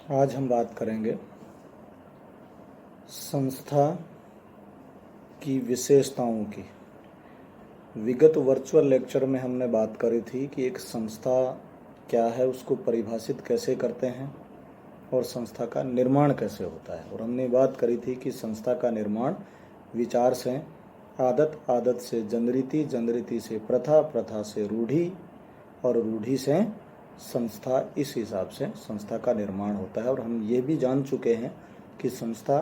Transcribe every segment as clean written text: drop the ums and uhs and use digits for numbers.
आज हम बात करेंगे संस्था की विशेषताओं की। विगत वर्चुअल लेक्चर में हमने बात करी थी कि एक संस्था क्या है, उसको परिभाषित कैसे करते हैं और संस्था का निर्माण कैसे होता है। और हमने बात करी थी कि संस्था का निर्माण विचार से आदत, आदत से जनरीति, जनरीति से प्रथा, प्रथा से रूढ़ी और रूढ़ी से संस्था, इस हिसाब से संस्था का निर्माण होता है। और हम ये भी जान चुके हैं कि संस्था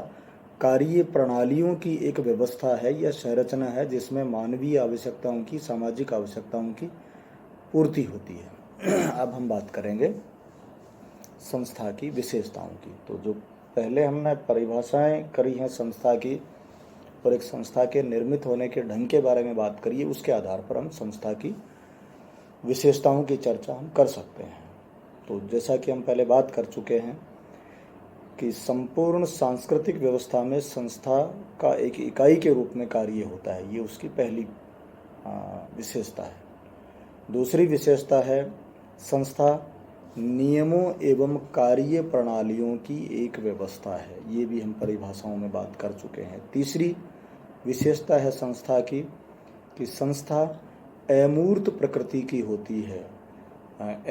कार्य प्रणालियों की एक व्यवस्था है या संरचना है जिसमें मानवीय आवश्यकताओं की, सामाजिक आवश्यकताओं की पूर्ति होती है। अब हम बात करेंगे संस्था की विशेषताओं की। तो जो पहले हमने परिभाषाएं करी हैं संस्था की और एक संस्था के निर्मित होने के ढंग के बारे में बात करी है, उसके आधार पर हम संस्था की विशेषताओं की चर्चा हम कर सकते हैं। तो जैसा कि हम पहले बात कर चुके हैं कि संपूर्ण सांस्कृतिक व्यवस्था में संस्था का एक इकाई के रूप में कार्य होता है, ये उसकी पहली विशेषता है। दूसरी विशेषता है संस्था नियमों एवं कार्य प्रणालियों की एक व्यवस्था है, ये भी हम परिभाषाओं में बात कर चुके हैं। तीसरी विशेषता है संस्था की कि संस्था अमूर्त प्रकृति की होती है।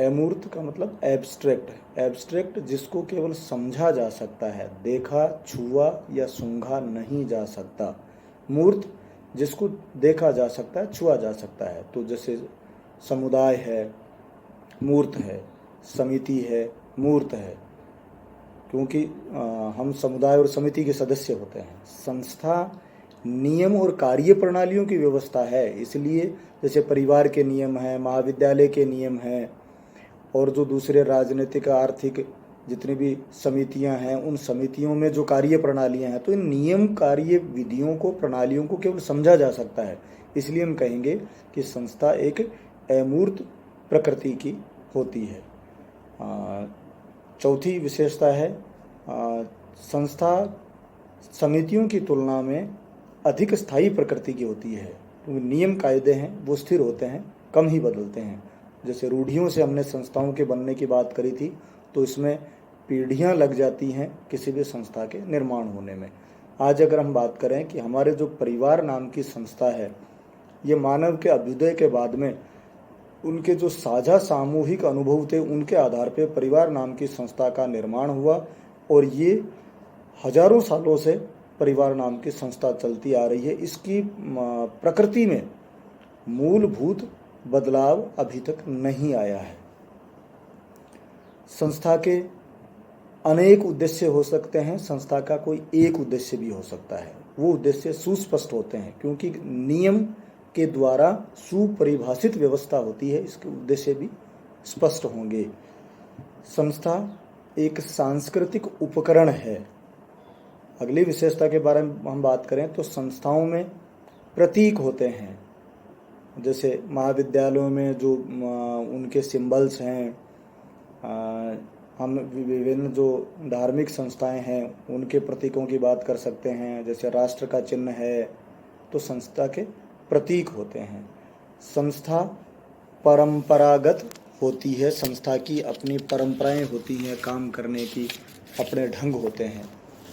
अमूर्त का मतलब एब्स्ट्रैक्ट है, एब्स्ट्रैक्ट जिसको केवल समझा जा सकता है, देखा, छुआ या सूंघा नहीं जा सकता। मूर्त जिसको देखा जा सकता है, छुआ जा सकता है। तो जैसे समुदाय है, मूर्त है, समिति है, मूर्त है, क्योंकि हम समुदाय और समिति के सदस्य होते हैं। संस्था नियम और कार्य प्रणालियों की व्यवस्था है, इसलिए जैसे परिवार के नियम हैं, महाविद्यालय के नियम हैं और जो दूसरे राजनीतिक, आर्थिक जितनी भी समितियां हैं, उन समितियों में जो कार्य प्रणालियां हैं, तो इन नियम, कार्य विधियों को, प्रणालियों को केवल समझा जा सकता है। इसलिए हम कहेंगे कि संस्था एक अमूर्त प्रकृति की होती है। चौथी विशेषता है संस्था समितियों की तुलना में अधिक स्थायी प्रकृति की होती है, क्योंकि नियम कायदे हैं वो स्थिर होते हैं, कम ही बदलते हैं। जैसे रूढ़ियों से हमने संस्थाओं के बनने की बात करी थी, तो इसमें पीढ़ियां लग जाती हैं किसी भी संस्था के निर्माण होने में। आज अगर हम बात करें कि हमारे जो परिवार नाम की संस्था है, ये मानव के अभ्युदय के बाद में उनके जो साझा सामूहिक अनुभव थे, उनके आधार पर परिवार नाम की संस्था का निर्माण हुआ और ये हजारों सालों से परिवार नाम की संस्था चलती आ रही है। इसकी प्रकृति में मूलभूत बदलाव अभी तक नहीं आया है। संस्था के अनेक उद्देश्य हो सकते हैं, संस्था का कोई एक उद्देश्य भी हो सकता है। वो उद्देश्य सुस्पष्ट होते हैं क्योंकि नियम के द्वारा सुपरिभाषित व्यवस्था होती है, इसके उद्देश्य भी स्पष्ट होंगे। संस्था एक सांस्कृतिक उपकरण है। अगली विशेषता के बारे में हम बात करें तो संस्थाओं में प्रतीक होते हैं। जैसे महाविद्यालयों में जो उनके सिंबल्स हैं, हम विभिन्न जो धार्मिक संस्थाएं हैं उनके प्रतीकों की बात कर सकते हैं। जैसे राष्ट्र का चिन्ह है तो संस्था के प्रतीक होते हैं। संस्था परंपरागत होती है, संस्था की अपनी परंपराएं होती हैं, काम करने की अपने ढंग होते हैं,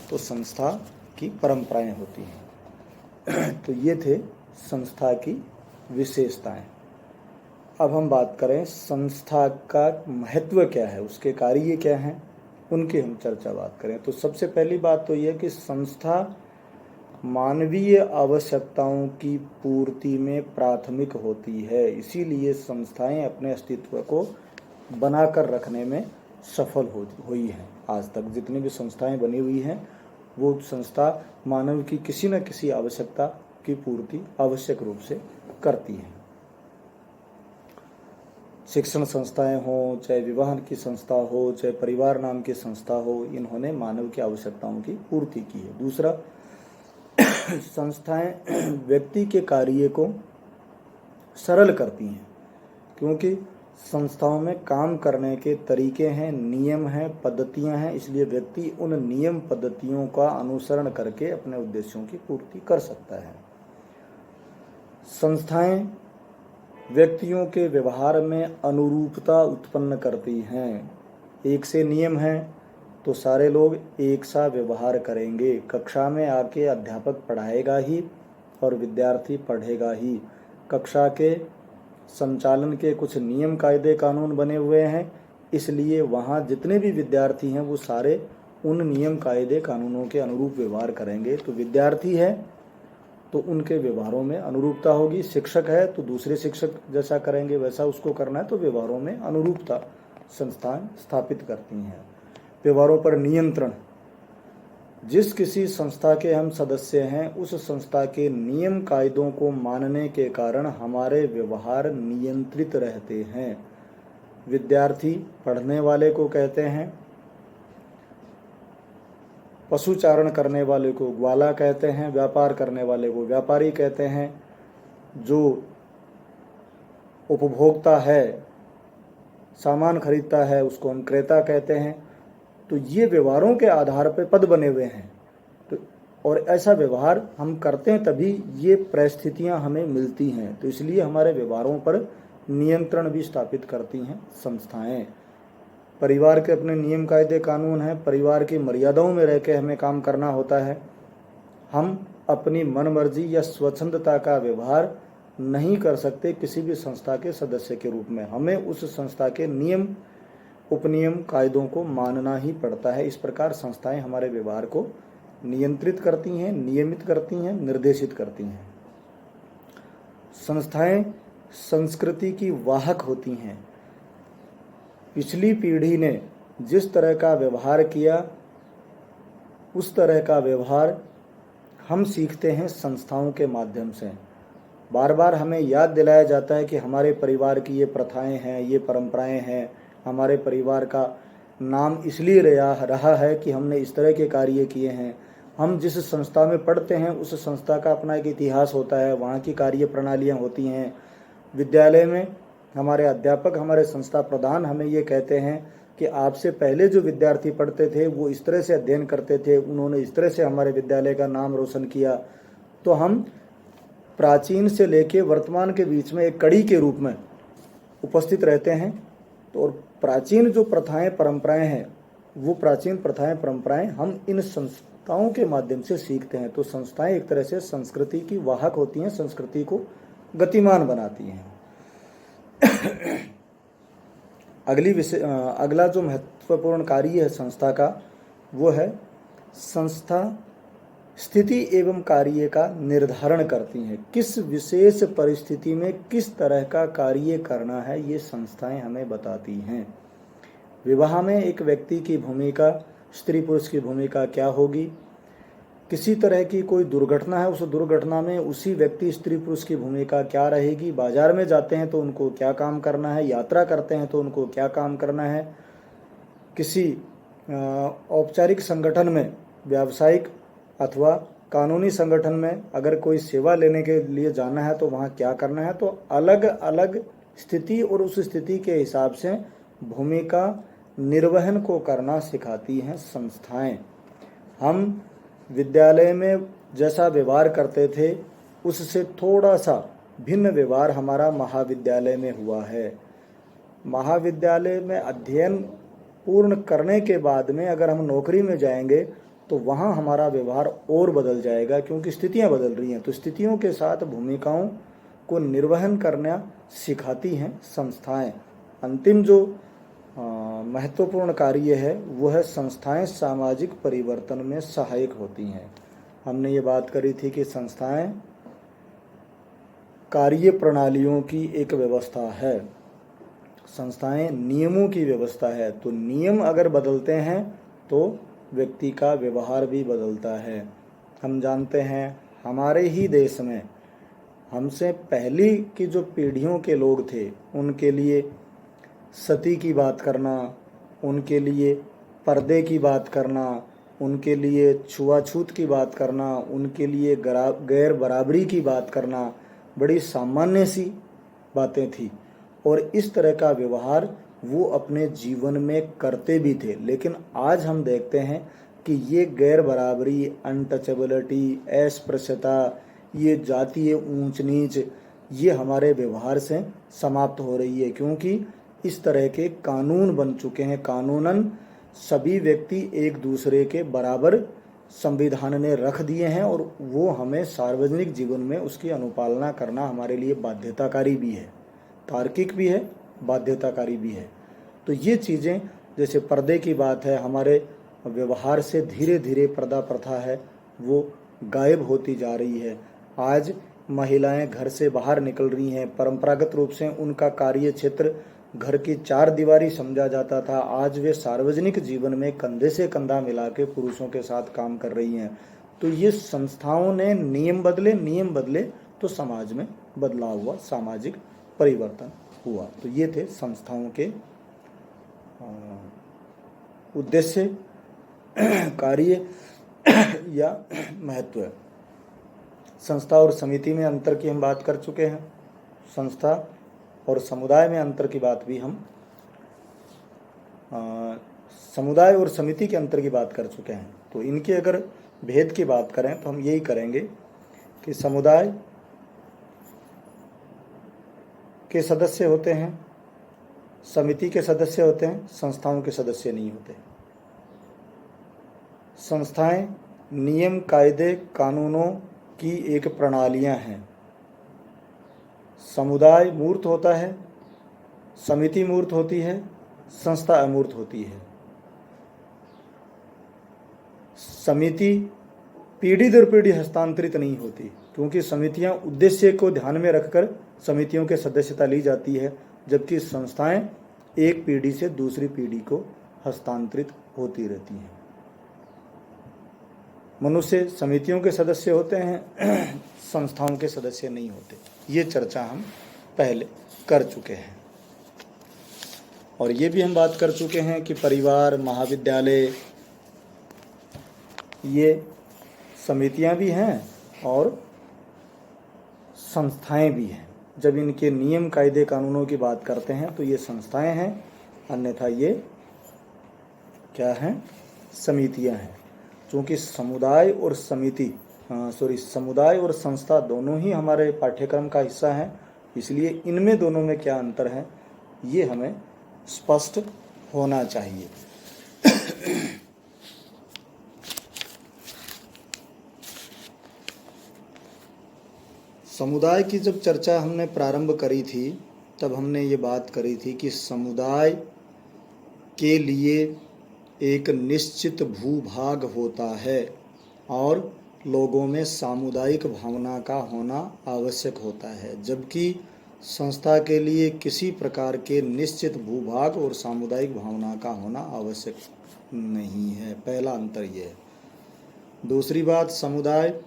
तो संस्था की परंपराएं होती हैं। तो ये थे संस्था की विशेषताएं। अब हम बात करें संस्था का महत्व क्या है, उसके कार्य क्या हैं, उनकी हम चर्चा बात करें। तो सबसे पहली बात तो यह कि संस्था मानवीय आवश्यकताओं की पूर्ति में प्राथमिक होती है, इसीलिए संस्थाएं अपने अस्तित्व को बनाकर रखने में सफल हुई हैं। आज तक जितनी भी संस्थाएं बनी हुई हैं वो संस्था मानव की किसी न किसी आवश्यकता की पूर्ति आवश्यक रूप से करती हैं। शिक्षण संस्थाएं हो, चाहे विवाह की संस्था हो, चाहे परिवार नाम की संस्था हो, इन्होंने मानव की आवश्यकताओं की पूर्ति की है। दूसरा, संस्थाएं व्यक्ति के कार्य को सरल करती हैं, क्योंकि संस्थाओं में काम करने के तरीके हैं, नियम हैं, पद्धतियां हैं, इसलिए व्यक्ति उन नियम पद्धतियों का अनुसरण करके अपने उद्देश्यों की पूर्ति कर सकता है। संस्थाएं व्यक्तियों के व्यवहार में अनुरूपता उत्पन्न करती हैं। एक से नियम हैं तो सारे लोग एक सा व्यवहार करेंगे। कक्षा में आके अध्यापक पढ़ाएगा ही और विद्यार्थी पढ़ेगा ही। कक्षा के संचालन के कुछ नियम कायदे कानून बने हुए हैं, इसलिए वहाँ जितने भी विद्यार्थी हैं वो सारे उन नियम कायदे कानूनों के अनुरूप व्यवहार करेंगे। तो विद्यार्थी है तो उनके व्यवहारों में अनुरूपता होगी। शिक्षक है तो दूसरे शिक्षक जैसा करेंगे वैसा उसको करना है, तो व्यवहारों में अनुरूपता संस्थाएं स्थापित करती हैं। व्यवहारों पर नियंत्रण। जिस किसी संस्था के हम सदस्य हैं उस संस्था के नियम कायदों को मानने के कारण हमारे व्यवहार नियंत्रित रहते हैं। विद्यार्थी पढ़ने वाले को कहते हैं, पशुचारण करने वाले को ग्वाला कहते हैं, व्यापार करने वाले को व्यापारी कहते हैं, जो उपभोक्ता है सामान खरीदता है उसको हम क्रेता कहते हैं। तो ये व्यवहारों के आधार पर पद बने हुए हैं। तो और ऐसा व्यवहार हम करते हैं तभी ये परिस्थितियां हमें मिलती हैं। तो इसलिए हमारे व्यवहारों पर नियंत्रण भी स्थापित करती हैं संस्थाएं। परिवार के अपने नियम कायदे कानून हैं, परिवार की मर्यादाओं में रह के हमें काम करना होता है। हम अपनी मनमर्जी या स्वच्छंदता का व्यवहार नहीं कर सकते किसी भी संस्था के सदस्य के रूप में। हमें उस संस्था के नियम उपनियम कायदों को मानना ही पड़ता है। इस प्रकार संस्थाएं हमारे व्यवहार को नियंत्रित करती हैं, नियमित करती हैं, निर्देशित करती हैं। संस्थाएं संस्कृति की वाहक होती हैं। पिछली पीढ़ी ने जिस तरह का व्यवहार किया उस तरह का व्यवहार हम सीखते हैं संस्थाओं के माध्यम से। बार बार हमें याद दिलाया जाता है कि हमारे परिवार की ये प्रथाएं हैं, ये परंपराएं हैं। हमारे परिवार का नाम इसलिए रहा है कि हमने इस तरह के कार्य किए हैं। हम जिस संस्था में पढ़ते हैं उस संस्था का अपना एक इतिहास होता है, वहाँ की कार्य प्रणालियाँ होती हैं। विद्यालय में हमारे अध्यापक, हमारे संस्था प्रधान हमें ये कहते हैं कि आपसे पहले जो विद्यार्थी पढ़ते थे वो इस तरह से अध्ययन करते थे, उन्होंने इस तरह से हमारे विद्यालय का नाम रोशन किया। तो हम प्राचीन से लेके वर्तमान के बीच में एक कड़ी के रूप में उपस्थित रहते हैं। तो और प्राचीन जो प्रथाएं परंपराएं हैं वो प्राचीन प्रथाएं परंपराएं हम इन संस्थाओं के माध्यम से सीखते हैं। तो संस्थाएं एक तरह से संस्कृति की वाहक होती हैं, संस्कृति को गतिमान बनाती हैं। अगला जो महत्वपूर्ण कार्य है संस्था का वो है संस्था स्थिति एवं कार्य का निर्धारण करती हैं। किस विशेष परिस्थिति में किस तरह का कार्य करना है ये संस्थाएं हमें बताती हैं। विवाह में एक व्यक्ति की भूमिका, स्त्री पुरुष की भूमिका क्या होगी। किसी तरह की कोई दुर्घटना है, उस दुर्घटना में उसी व्यक्ति स्त्री पुरुष की भूमिका क्या रहेगी। बाजार में जाते हैं तो उनको क्या काम करना है, यात्रा करते हैं तो उनको क्या काम करना है। किसी औपचारिक संगठन में, व्यावसायिक अथवा कानूनी संगठन में अगर कोई सेवा लेने के लिए जाना है तो वहाँ क्या करना है। तो अलग अलग स्थिति और उस स्थिति के हिसाब से भूमिका निर्वहन को करना सिखाती हैं संस्थाएं। हम विद्यालय में जैसा व्यवहार करते थे उससे थोड़ा सा भिन्न व्यवहार हमारा महाविद्यालय में हुआ है। महाविद्यालय में अध्ययन पूर्ण करने के बाद में अगर हम नौकरी में जाएंगे तो वहाँ हमारा व्यवहार और बदल जाएगा, क्योंकि स्थितियाँ बदल रही हैं। तो स्थितियों के साथ भूमिकाओं को निर्वहन करना सिखाती हैं संस्थाएं। अंतिम जो महत्वपूर्ण कार्य है वो है संस्थाएं सामाजिक परिवर्तन में सहायक होती हैं। हमने ये बात करी थी कि संस्थाएं कार्य प्रणालियों की एक व्यवस्था है, संस्थाएं नियमों की व्यवस्था है। तो नियम अगर बदलते हैं तो व्यक्ति का व्यवहार भी बदलता है। हम जानते हैं हमारे ही देश में हमसे पहली की जो पीढ़ियों के लोग थे उनके लिए सती की बात करना, उनके लिए पर्दे की बात करना, उनके लिए छुआछूत की बात करना, उनके लिए गैर बराबरी की बात करना बड़ी सामान्य सी बातें थी। और इस तरह का व्यवहार वो अपने जीवन में करते भी थे। लेकिन आज हम देखते हैं कि ये गैर बराबरी, अनटचेबिलिटी, अस्पृश्यता, ये जातीय ऊंच नीच, ये हमारे व्यवहार से समाप्त हो रही है, क्योंकि इस तरह के कानून बन चुके हैं। कानूनन सभी व्यक्ति एक दूसरे के बराबर संविधान ने रख दिए हैं और वो हमें सार्वजनिक जीवन में उसकी अनुपालना करना हमारे लिए बाध्यताकारी भी है, तार्किक भी है, बाध्यताकारी भी है। तो ये चीज़ें, जैसे पर्दे की बात है, हमारे व्यवहार से धीरे धीरे पर्दा प्रथा है वो गायब होती जा रही है। आज महिलाएं घर से बाहर निकल रही हैं, परंपरागत रूप से उनका कार्य क्षेत्र घर की चार दीवारी समझा जाता था, आज वे सार्वजनिक जीवन में कंधे से कंधा मिला के पुरुषों के साथ काम कर रही हैं। तो ये संस्थाओं ने नियम बदले तो समाज में बदलाव हुआ, सामाजिक परिवर्तन हुआ। तो ये थे संस्थाओं के उद्देश्य, कार्य या महत्व। संस्था और समिति में अंतर की हम बात कर चुके हैं, संस्था और समुदाय में अंतर की बात भी हम समुदाय और समिति के अंतर की बात कर चुके हैं। तो इनके अगर भेद की बात करें तो हम यही करेंगे कि समुदाय के सदस्य होते हैं, समिति के सदस्य होते हैं, संस्थाओं के सदस्य नहीं होते। संस्थाएं नियम, कायदे, कानूनों की एक प्रणालियां हैं। समुदाय मूर्त होता है, समिति मूर्त होती है, संस्था अमूर्त होती है। समिति पीढ़ी दर पीढ़ी हस्तांतरित नहीं होती, क्योंकि समितियां उद्देश्य को ध्यान में रखकर समितियों के सदस्यता ली जाती है, जबकि संस्थाएं एक पीढ़ी से दूसरी पीढ़ी को हस्तांतरित होती रहती हैं। मनुष्य समितियों के सदस्य होते हैं, संस्थाओं के सदस्य नहीं होते। ये चर्चा हम पहले कर चुके हैं। और ये भी हम बात कर चुके हैं कि परिवार, महाविद्यालय, ये समितियां भी हैं और संस्थाएं भी हैं। जब इनके नियम, कायदे, कानूनों की बात करते हैं तो ये संस्थाएं हैं, अन्यथा ये क्या हैं? समितियां हैं। क्योंकि समुदाय और संस्था दोनों ही हमारे पाठ्यक्रम का हिस्सा हैं, इसलिए इनमें दोनों में क्या अंतर है ये हमें स्पष्ट होना चाहिए। समुदाय की जब चर्चा हमने प्रारंभ करी थी तब हमने ये बात करी थी कि समुदाय के लिए एक निश्चित भूभाग होता है और लोगों में सामुदायिक भावना का होना आवश्यक होता है, जबकि संस्था के लिए किसी प्रकार के निश्चित भूभाग और सामुदायिक भावना का होना आवश्यक नहीं है। पहला अंतर यह है। दूसरी बात, समुदाय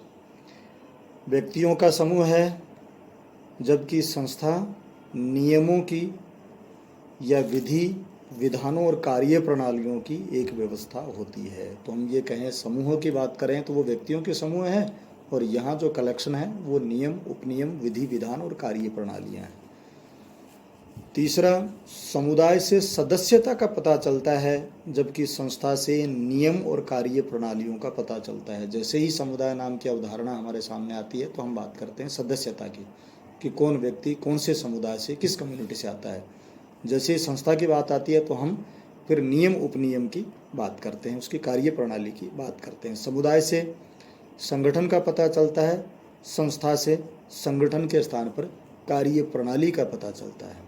व्यक्तियों का समूह है, जबकि संस्था नियमों की या विधानों और कार्य प्रणालियों की एक व्यवस्था होती है। तो हम ये कहें समूहों की बात करें तो वो व्यक्तियों के समूह हैं, और यहाँ जो कलेक्शन है वो नियम, उपनियम, विधि, विधान और कार्य प्रणालियाँ हैं। तीसरा, समुदाय से सदस्यता का पता चलता है, जबकि संस्था से नियम और कार्य प्रणालियों का पता चलता है। जैसे ही समुदाय नाम की अवधारणा हमारे सामने आती है तो हम बात करते हैं सदस्यता की, कि कौन व्यक्ति कौन से समुदाय से, किस कम्युनिटी से आता है। जैसे संस्था की बात आती है तो हम फिर नियम, उपनियम की बात करते हैं, उसकी कार्य प्रणाली की बात करते हैं। समुदाय से संगठन का पता चलता है, संस्था से संगठन के स्थान पर कार्य प्रणाली का पता चलता है।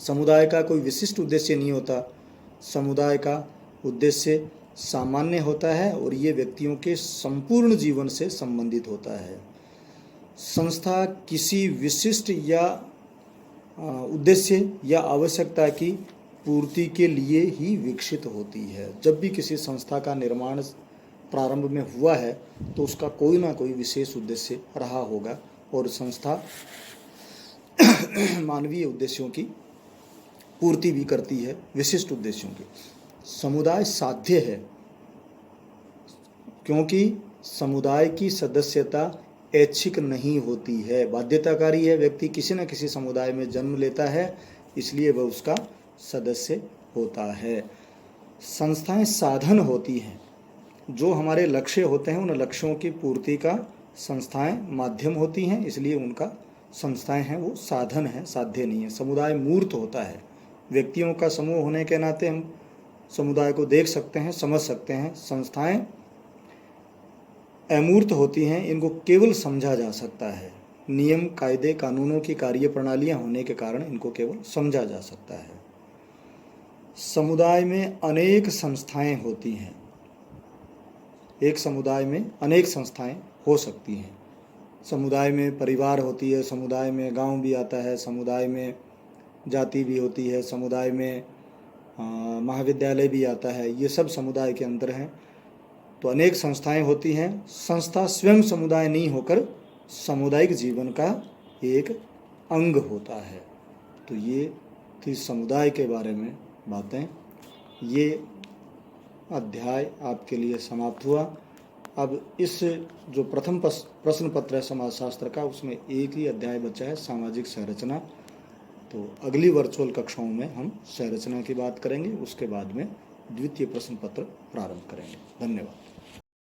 समुदाय का कोई विशिष्ट उद्देश्य नहीं होता, समुदाय का उद्देश्य सामान्य होता है और ये व्यक्तियों के संपूर्ण जीवन से संबंधित होता है। संस्था किसी विशिष्ट या उद्देश्य या आवश्यकता की पूर्ति के लिए ही विकसित होती है। जब भी किसी संस्था का निर्माण प्रारंभ में हुआ है तो उसका कोई ना कोई विशेष उद्देश्य रहा होगा, और संस्था मानवीय उद्देश्यों की पूर्ति भी करती है, विशिष्ट उद्देश्यों की। समुदाय साध्य है, क्योंकि समुदाय की सदस्यता ऐच्छिक नहीं होती है, बाध्यताकारी है। व्यक्ति किसी न किसी समुदाय में जन्म लेता है, इसलिए वह उसका सदस्य होता है। संस्थाएं साधन होती हैं, जो हमारे लक्ष्य होते हैं उन लक्ष्यों की पूर्ति का संस्थाएं माध्यम होती हैं, इसलिए उनका संस्थाएं हैं वो साधन है, साध्य नहीं है। समुदाय मूर्त होता है, व्यक्तियों का समूह होने के नाते हम समुदाय को देख सकते हैं, समझ सकते हैं। संस्थाएं अमूर्त होती हैं, इनको केवल समझा जा सकता है। नियम, कायदे, कानूनों की कार्य प्रणालियां होने के कारण इनको केवल समझा जा सकता है। समुदाय में अनेक संस्थाएं होती हैं। एक समुदाय में अनेक संस्थाएं हो सकती हैं। समुदाय में परिवार होती है, समुदाय में गांव भी आता है, समुदाय में जाति भी होती है, समुदाय में महाविद्यालय भी आता है। ये सब समुदाय के अंदर हैं। तो अनेक संस्थाएं होती हैं। संस्था स्वयं समुदाय नहीं होकर सामुदायिक जीवन का एक अंग होता है। तो ये थी समुदाय के बारे में बातें। ये अध्याय आपके लिए समाप्त हुआ। अब इस जो प्रथम प्रश्न पत्र है समाजशास्त्र का, उसमें एक ही अध्याय बचा है, सामाजिक संरचना। तो अगली वर्चुअल कक्षाओं में हम संरचना की बात करेंगे, उसके बाद में द्वितीय प्रश्न पत्र प्रारंभ करेंगे। धन्यवाद।